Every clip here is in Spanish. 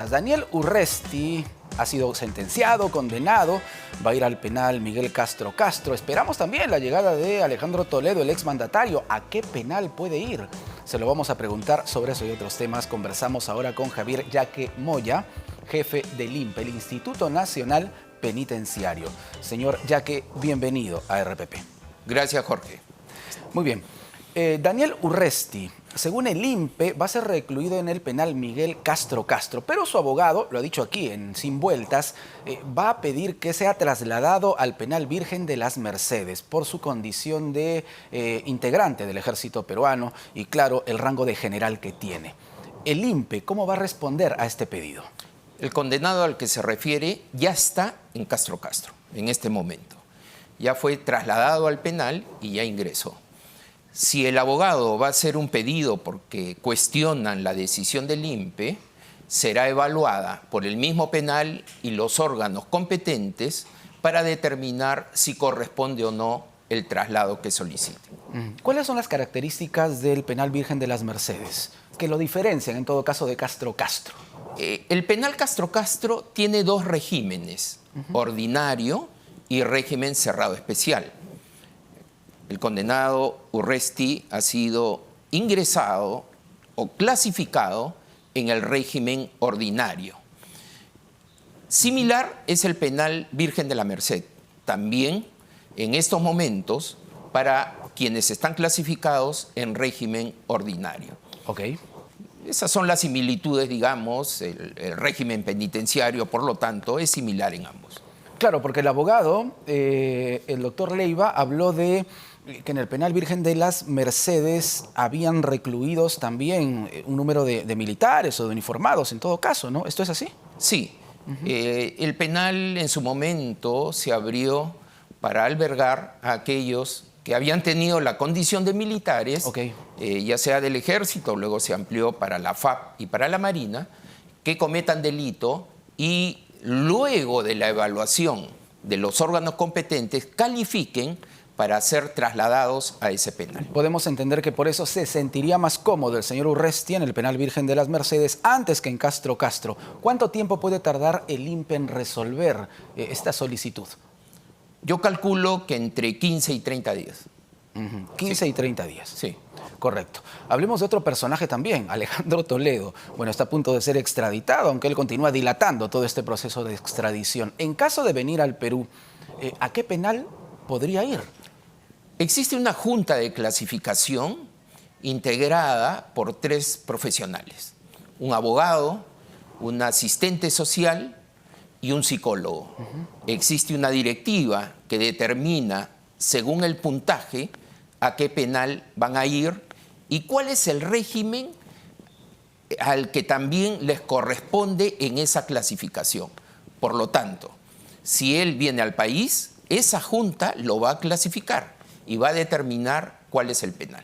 consultas. Daniel Urresti ha sido sentenciado, condenado, va a ir al penal Miguel Castro Castro. Esperamos también la llegada de Alejandro Toledo, el exmandatario. ¿A qué penal puede ir? Se lo vamos a preguntar. Sobre eso y otros temas conversamos ahora con Javier Yaque Moya, jefe del INPE, el Instituto Nacional Penitenciario. Señor Yaque, bienvenido a RPP. Gracias, Jorge. Muy bien. Daniel Urresti, según el INPE, va a ser recluido en el penal Miguel Castro Castro, pero su abogado, lo ha dicho aquí en Sin Vueltas, va a pedir que sea trasladado al penal Virgen de las Mercedes por su condición de integrante del ejército peruano y, claro, el rango de general que tiene. El INPE, ¿cómo va a responder a este pedido? El condenado al que se refiere ya está en Castro Castro, en este momento. Ya fue trasladado al penal y ya ingresó. Si el abogado va a hacer un pedido porque cuestionan la decisión del INPE, será evaluada por el mismo penal y los órganos competentes para determinar si corresponde o no el traslado que solicite. ¿Cuáles son las características del penal Virgen de las Mercedes que lo diferencian en todo caso de Castro Castro? El penal Castro Castro tiene dos regímenes, ordinario y régimen cerrado especial. El condenado Urresti ha sido ingresado o clasificado en el régimen ordinario. Similar es el penal Virgen de la Merced, también en estos momentos para quienes están clasificados en régimen ordinario. Ok. Esas son las similitudes, digamos, el régimen penitenciario, por lo tanto, es similar en ambos. Claro, porque el abogado, el doctor Leiva, habló de que en el penal Virgen de las Mercedes habían recluidos también un número de militares o de uniformados, en todo caso, ¿no? ¿Esto es así? Sí. El penal en su momento se abrió para albergar a aquellos que habían tenido la condición de militares, ya sea del ejército, luego se amplió para la FAP y para la Marina, que cometan delito y luego de la evaluación de los órganos competentes califiquen para ser trasladados a ese penal. Podemos entender que por eso se sentiría más cómodo el señor Urresti en el penal Virgen de las Mercedes antes que en Castro Castro. ¿Cuánto tiempo puede tardar el INPE en resolver esta solicitud? Yo calculo que entre 15 y 30 días. 15 y 30 días. Sí. Correcto. Hablemos de otro personaje también, Alejandro Toledo. Bueno, está a punto de ser extraditado, aunque él continúa dilatando todo este proceso de extradición. En caso de venir al Perú, ¿a qué penal podría ir? Existe una junta de clasificación integrada por 3 profesionales. Un abogado, un asistente social y un psicólogo. Existe una directiva que determina, según el puntaje, a qué penal van a ir y cuál es el régimen al que también les corresponde en esa clasificación. Por lo tanto, si él viene al país, esa junta lo va a clasificar y va a determinar cuál es el penal.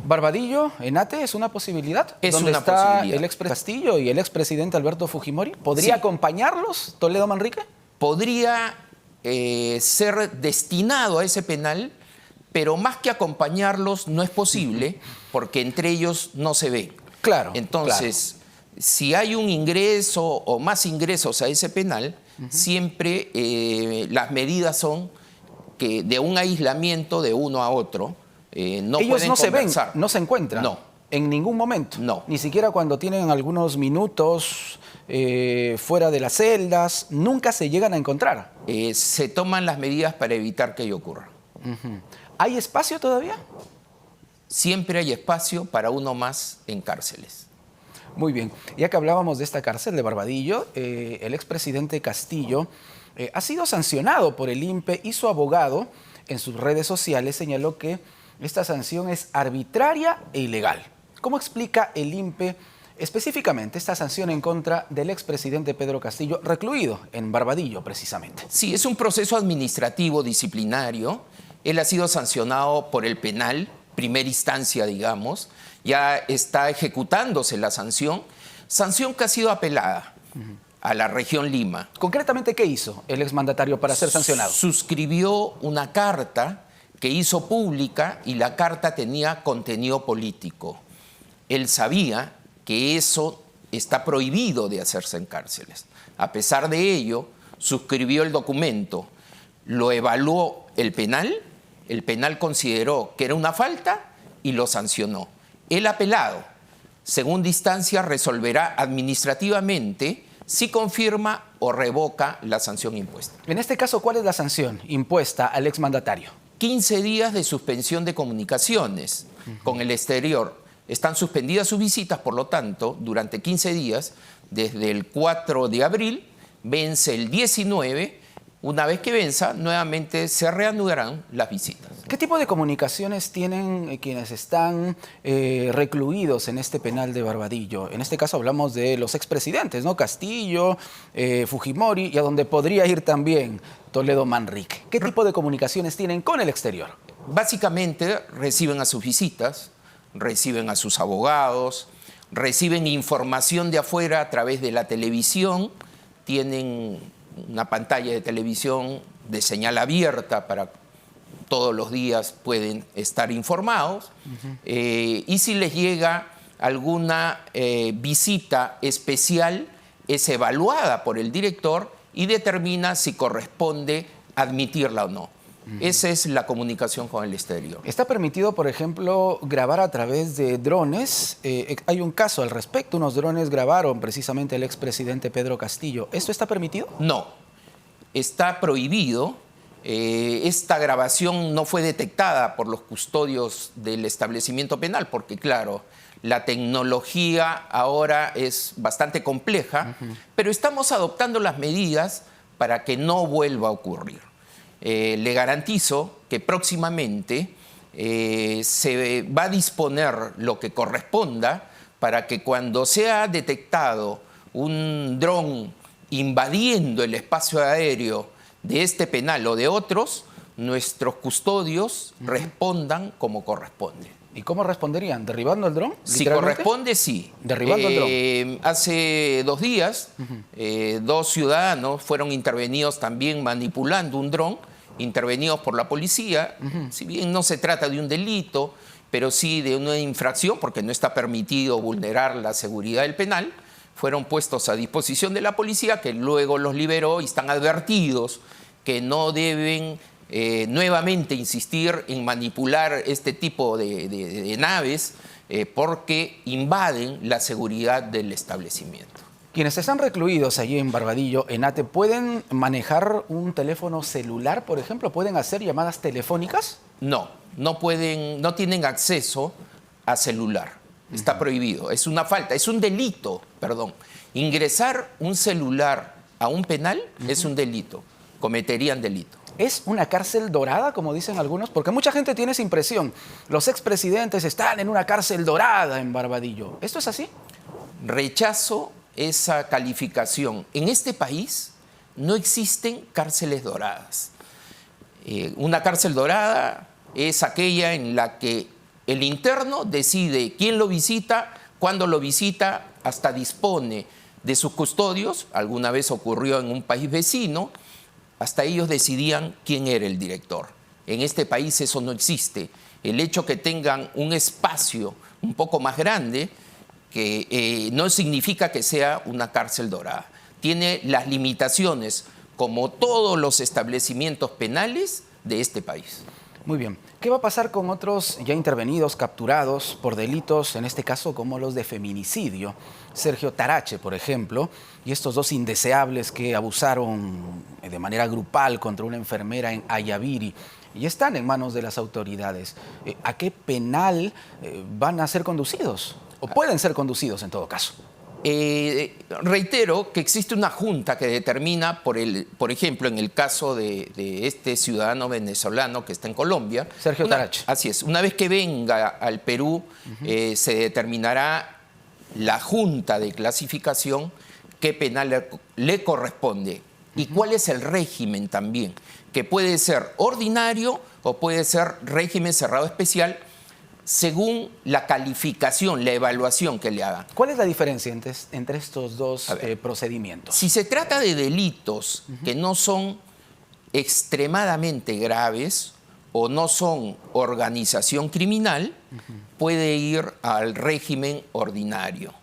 ¿Barbadillo, Enate, es una posibilidad? Es ¿Dónde una está posibilidad. el expresidente Castillo y el expresidente Alberto Fujimori? ¿Podría acompañarlos Toledo Manrique? Podría ser destinado a ese penal, pero más que acompañarlos no es posible porque entre ellos no se ven. Claro. Entonces, si hay un ingreso o más ingresos a ese penal, siempre las medidas son que de un aislamiento de uno a otro no ellos pueden no conversar. Se ven, no se encuentran. No. En ningún momento. No. Ni siquiera cuando tienen algunos minutos fuera de las celdas, nunca se llegan a encontrar. Se toman las medidas para evitar que ello ocurra. ¿Hay espacio todavía? Siempre hay espacio para uno más en cárceles. Muy bien. Ya que hablábamos de esta cárcel de Barbadillo, el expresidente Castillo ha sido sancionado por el INPE y su abogado en sus redes sociales señaló que esta sanción es arbitraria e ilegal. ¿Cómo explica el INPE específicamente esta sanción en contra del expresidente Pedro Castillo, recluido en Barbadillo precisamente? Sí, es un proceso administrativo disciplinario. Él ha sido sancionado por el penal, primera instancia, digamos. Ya está ejecutándose la sanción que ha sido apelada a la región Lima. Concretamente, ¿qué hizo el exmandatario para ser sancionado? Suscribió una carta que hizo pública y la carta tenía contenido político. Él sabía que eso está prohibido de hacerse en cárceles. A pesar de ello, suscribió el documento, lo evaluó el penal consideró que era una falta y lo sancionó. El apelado, segunda instancia, resolverá administrativamente si confirma o revoca la sanción impuesta. En este caso, ¿cuál es la sanción impuesta al exmandatario? 15 días de suspensión de comunicaciones con el exterior. Están suspendidas sus visitas, por lo tanto, durante 15 días, desde el 4 de abril, vence el 19. Una vez que venza, nuevamente se reanudarán las visitas. ¿Qué tipo de comunicaciones tienen quienes están recluidos en este penal de Barbadillo? En este caso hablamos de los expresidentes, ¿no? Castillo, Fujimori y a donde podría ir también Toledo Manrique. ¿Qué tipo de comunicaciones tienen con el exterior? Básicamente reciben a sus visitas, reciben a sus abogados, reciben información de afuera a través de la televisión, tienen una pantalla de televisión de señal abierta para todos los días pueden estar informados. Y si les llega alguna visita especial, es evaluada por el director y determina si corresponde admitirla o no. Esa es la comunicación con el exterior. ¿Está permitido, por ejemplo, grabar a través de drones? Hay un caso al respecto, unos drones grabaron precisamente el expresidente Pedro Castillo. ¿Esto está permitido? No, está prohibido. Esta grabación no fue detectada por los custodios del establecimiento penal porque, claro, la tecnología ahora es bastante compleja, pero estamos adoptando las medidas para que no vuelva a ocurrir. Le garantizo que próximamente se va a disponer lo que corresponda para que cuando sea detectado un dron invadiendo el espacio aéreo de este penal o de otros, nuestros custodios respondan como corresponde. ¿Y cómo responderían? ¿Derribando el dron? Si corresponde, sí. ¿Derribando el dron? Hace 2 días, 2 ciudadanos fueron intervenidos también manipulando un dron, intervenidos por la policía. Si bien no se trata de un delito, pero sí de una infracción, porque no está permitido vulnerar la seguridad del penal, fueron puestos a disposición de la policía, que luego los liberó y están advertidos que no deben nuevamente insistir en manipular este tipo de naves porque invaden la seguridad del establecimiento. Quienes están recluidos allí en Barbadillo, en Ate, ¿pueden manejar un teléfono celular, por ejemplo? ¿Pueden hacer llamadas telefónicas? No, no pueden, no tienen acceso a celular. Está prohibido. Es una falta, es un delito, perdón. Ingresar un celular a un penal es un delito. Cometerían delito. ¿Es una cárcel dorada, como dicen algunos? Porque mucha gente tiene esa impresión. Los expresidentes están en una cárcel dorada en Barbadillo. ¿Esto es así? Rechazo esa calificación. En este país no existen cárceles doradas. Una cárcel dorada es aquella en la que el interno decide quién lo visita, cuándo lo visita, hasta dispone de sus custodios. Alguna vez ocurrió en un país vecino. Hasta ellos decidían quién era el director. En este país eso no existe. El hecho que tengan un espacio un poco más grande que no significa que sea una cárcel dorada. Tiene las limitaciones, como todos los establecimientos penales de este país. Muy bien. ¿Qué va a pasar con otros ya intervenidos, capturados por delitos, en este caso como los de feminicidio? Sergio Tarache, por ejemplo, y estos 2 indeseables que abusaron de manera grupal contra una enfermera en Ayaviri y están en manos de las autoridades. ¿A qué penal van a ser conducidos? ¿O pueden ser conducidos en todo caso? Reitero que existe una junta que determina, por ejemplo, en el caso de este ciudadano venezolano que está en Colombia. Sergio Tarache. Así es. Una vez que venga al Perú, se determinará la junta de clasificación qué penal le corresponde y cuál es el régimen también, que puede ser ordinario o puede ser régimen cerrado especial, según la calificación, la evaluación que le hagan. ¿Cuál es la diferencia entre estos 2 procedimientos? Si se trata de delitos que no son extremadamente graves o no son organización criminal, puede ir al régimen ordinario.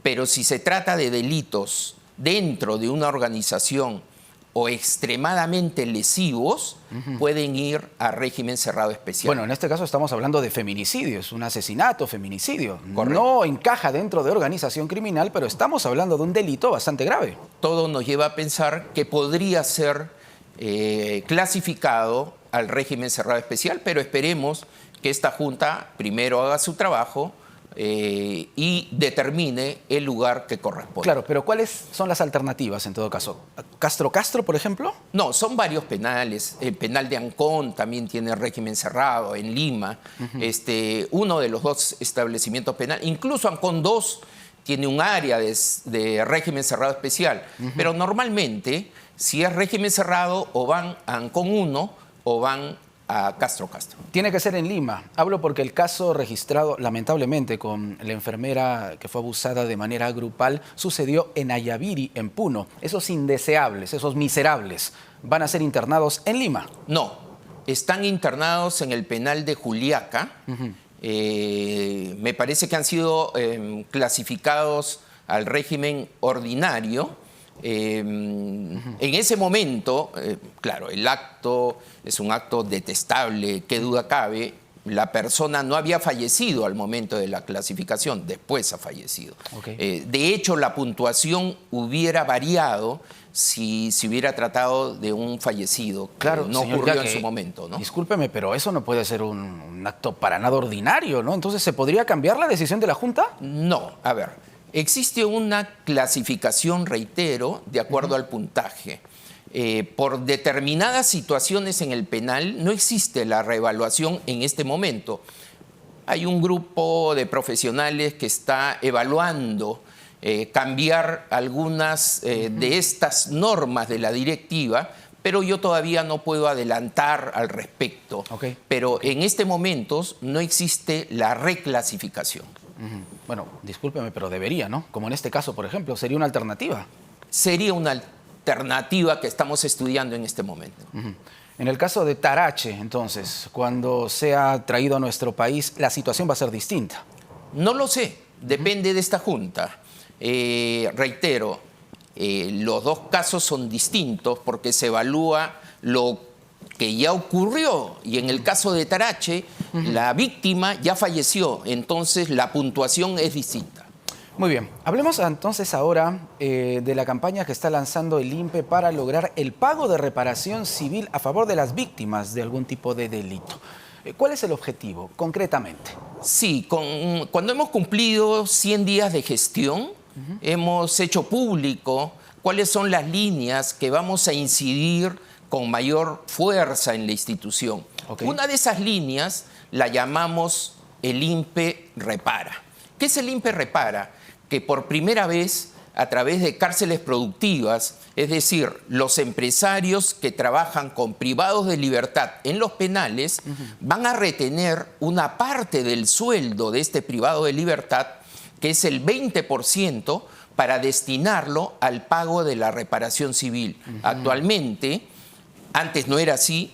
Pero si se trata de delitos dentro de una organización o extremadamente lesivos, pueden ir a régimen cerrado especial. Bueno, en este caso estamos hablando de feminicidio, es un asesinato, feminicidio. Correcto. No encaja dentro de organización criminal, pero estamos hablando de un delito bastante grave. Todo nos lleva a pensar que podría ser clasificado al régimen cerrado especial, pero esperemos que esta Junta primero haga su trabajo y determine el lugar que corresponde. Claro, pero ¿cuáles son las alternativas en todo caso? ¿Castro Castro, por ejemplo? No, son varios penales. El penal de Ancón también tiene régimen cerrado, en Lima. Uno de los dos establecimientos penales, incluso Ancón 2 tiene un área de régimen cerrado especial. Pero normalmente, si es régimen cerrado, o van a Ancón 1 o van a Castro Castro. Tiene que ser en Lima. Hablo porque el caso registrado, lamentablemente, con la enfermera que fue abusada de manera grupal, sucedió en Ayaviri, en Puno. Esos indeseables, esos miserables, van a ser internados en Lima. No, están internados en el penal de Juliaca. Me parece que han sido clasificados al régimen ordinario. En ese momento, claro, el acto es un acto detestable, qué duda cabe. La persona no había fallecido al momento de la clasificación, después ha fallecido. Okay. De hecho, la puntuación hubiera variado si se hubiera tratado de un fallecido, que Claro, no señor ocurrió Yaque, en su momento, ¿no? Discúlpeme, pero eso no puede ser un acto para nada ordinario, ¿no? Entonces, ¿se podría cambiar la decisión de la Junta? No, a ver. Existe una clasificación, reitero, de acuerdo al puntaje. Por determinadas situaciones en el penal no existe la reevaluación en este momento. Hay un grupo de profesionales que está evaluando cambiar algunas de estas normas de la directiva, pero yo todavía no puedo adelantar al respecto. Okay. Pero en este momento no existe la reclasificación. Bueno, discúlpeme, pero debería, ¿no? Como en este caso, por ejemplo, sería una alternativa. Sería una alternativa que estamos estudiando en este momento. En el caso de Tarache, entonces, cuando sea traído a nuestro país, la situación va a ser distinta. No lo sé, depende de esta Junta. Reitero, los dos casos son distintos porque se evalúa lo que ya ocurrió, y en el caso de Tarache, la víctima ya falleció, entonces la puntuación es distinta. Muy bien, hablemos entonces ahora de la campaña que está lanzando el INPE para lograr el pago de reparación civil a favor de las víctimas de algún tipo de delito. ¿Cuál es el objetivo, concretamente? Sí, cuando hemos cumplido 100 días de gestión, hemos hecho público cuáles son las líneas que vamos a incidir con mayor fuerza en la institución. Okay. Una de esas líneas la llamamos el INPE Repara. ¿Qué es el INPE Repara? Que por primera vez, a través de cárceles productivas, es decir, los empresarios que trabajan con privados de libertad en los penales, van a retener una parte del sueldo de este privado de libertad, que es el 20%, para destinarlo al pago de la reparación civil. Actualmente, antes no era así,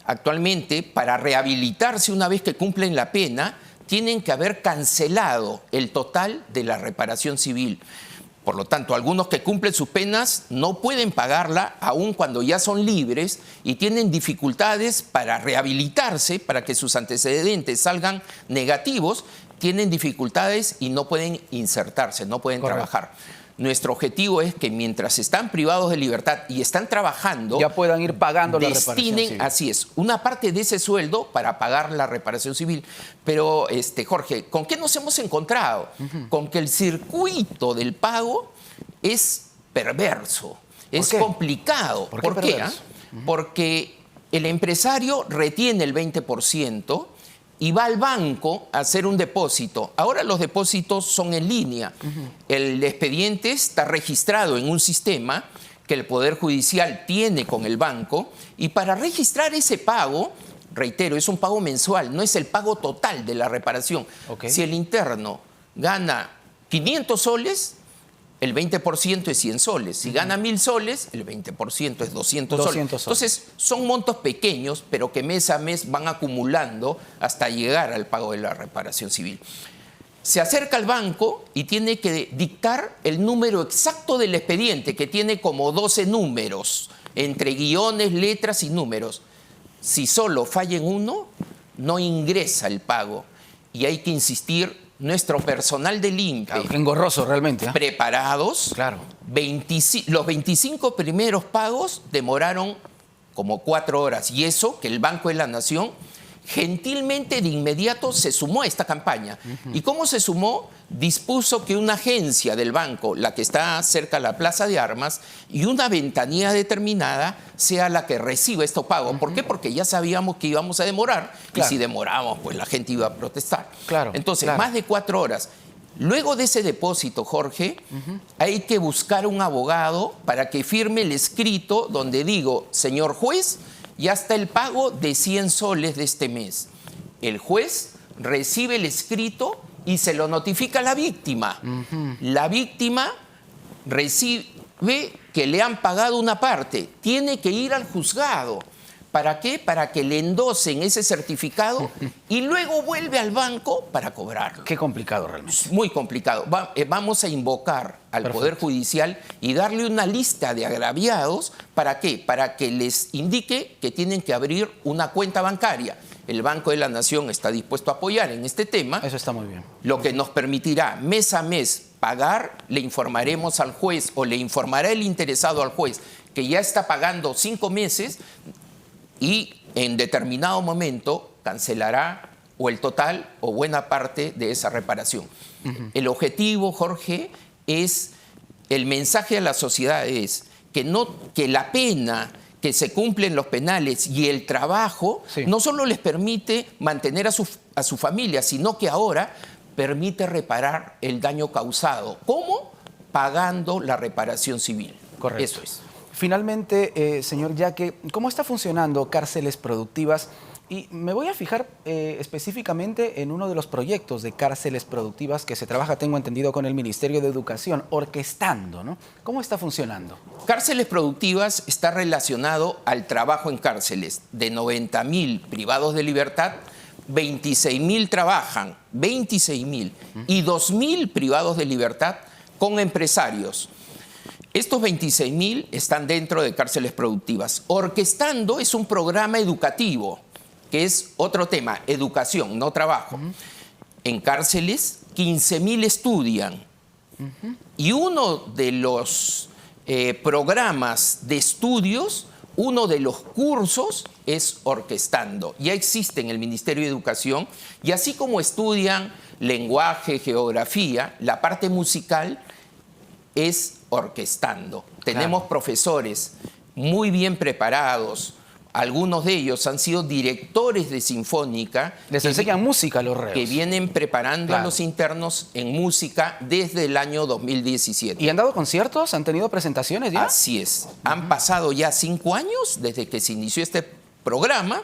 actualmente para rehabilitarse una vez que cumplen la pena, tienen que haber cancelado el total de la reparación civil. Por lo tanto, algunos que cumplen sus penas no pueden pagarla aun cuando ya son libres y tienen dificultades para rehabilitarse, para que sus antecedentes salgan negativos, tienen dificultades y no pueden insertarse, no pueden trabajar. Nuestro objetivo es que mientras están privados de libertad y están trabajando, ya puedan ir pagando la reparación civil. Así es, una parte de ese sueldo para pagar la reparación civil. Pero, Jorge, ¿con qué nos hemos encontrado? Con que el circuito del pago es perverso, es complicado. ¿Por qué? Porque el empresario retiene el 20%, y va al banco a hacer un depósito. Ahora los depósitos son en línea. El expediente está registrado en un sistema que el Poder Judicial tiene con el banco, y para registrar ese pago, reitero, es un pago mensual, no es el pago total de la reparación. Okay. Si el interno gana 500 soles, el 20% es 100 soles. Si gana 1.000 soles, el 20% es 200 soles. Entonces, son montos pequeños, pero que mes a mes van acumulando hasta llegar al pago de la reparación civil. se acerca al banco y tiene que dictar el número exacto del expediente, que tiene como 12 números, entre guiones, letras y números. Si solo falla en uno, no ingresa el pago. Y hay que insistir, nuestro personal del INPE, Claro, qué engorroso realmente. preparados, Claro. los 25 primeros pagos demoraron como 4 horas. Y eso que el Banco de la Nación gentilmente de inmediato se sumó a esta campaña. ¿Y cómo se sumó? Dispuso que una agencia del banco, la que está cerca de la Plaza de Armas, y una ventanilla determinada sea la que reciba estos pagos. ¿Por qué? Porque ya sabíamos que íbamos a demorar. Claro. Y si demoramos, pues la gente iba a protestar. Claro, Entonces, claro. más de 4 horas. Luego de ese depósito, Jorge, hay que buscar un abogado para que firme el escrito donde digo, señor juez, ya está el pago de 100 soles de este mes. El juez recibe el escrito y se lo notifica a la víctima. La víctima recibe que le han pagado una parte. Tiene que ir al juzgado. ¿Para qué? Para que le endosen ese certificado y luego vuelve al banco para cobrarlo. Qué complicado realmente. Es muy complicado. Vamos a invocar al Perfecto. Poder Judicial y darle una lista de agraviados. ¿Para qué? Para que les indique que tienen que abrir una cuenta bancaria. El Banco de la Nación está dispuesto a apoyar en este tema, Eso está muy bien. lo que nos permitirá mes a mes pagar. Le informaremos al juez o le informará el interesado al juez que ya está pagando 5 meses y en determinado momento cancelará o el total o buena parte de esa reparación. El objetivo, Jorge, es, el mensaje a la sociedad es que la pena que se cumple en los penales y el trabajo Sí. no solo les permite mantener a su familia, sino que ahora permite reparar el daño causado. ¿Cómo? Pagando la reparación civil. Correcto. Eso es. Finalmente, señor Yaque, ¿cómo está funcionando Cárceles Productivas? Y me voy a fijar específicamente en uno de los proyectos de cárceles productivas que se trabaja, tengo entendido, con el Ministerio de Educación, orquestando, ¿no? ¿Cómo está funcionando? Cárceles Productivas está relacionado al trabajo en cárceles. De 90.000 privados de libertad, 26.000 trabajan, 26.000, y 2.000 privados de libertad con empresarios. Estos 26.000 están dentro de Cárceles Productivas. Orquestando es un programa educativo, que es otro tema, educación, no trabajo. En cárceles, 15.000 estudian. Y uno de los programas de estudios, uno de los cursos es Orquestando. Ya existe en el Ministerio de Educación, y así como estudian lenguaje, geografía, la parte musical es Orquestando. Tenemos profesores muy bien preparados. Algunos de ellos han sido directores de Sinfónica. Les enseñan música a los reos. Que vienen preparando a los internos en música desde el año 2017. ¿Y han dado conciertos? ¿Han tenido presentaciones ya? Así es. Han pasado ya 5 años desde que se inició este programa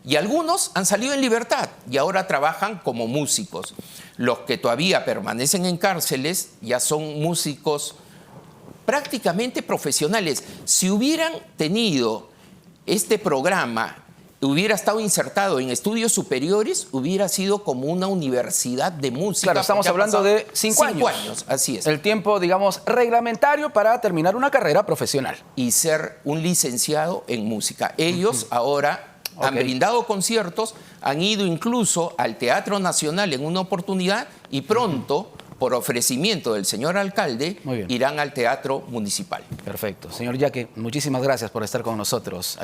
y algunos han salido en libertad y ahora trabajan como músicos. Los que todavía permanecen en cárceles ya son músicos prácticamente profesionales. Si hubieran tenido este programa, hubiera estado insertado en estudios superiores, hubiera sido como una universidad de música. Claro, estamos hablando de 5 años. 5 años, así es. El tiempo, digamos, reglamentario para terminar una carrera profesional. Y ser un licenciado en música. Ellos ahora han brindado conciertos, han ido incluso al Teatro Nacional en una oportunidad y pronto, por ofrecimiento del señor alcalde, irán al Teatro Municipal. Perfecto. Señor Yaque, muchísimas gracias por estar con nosotros.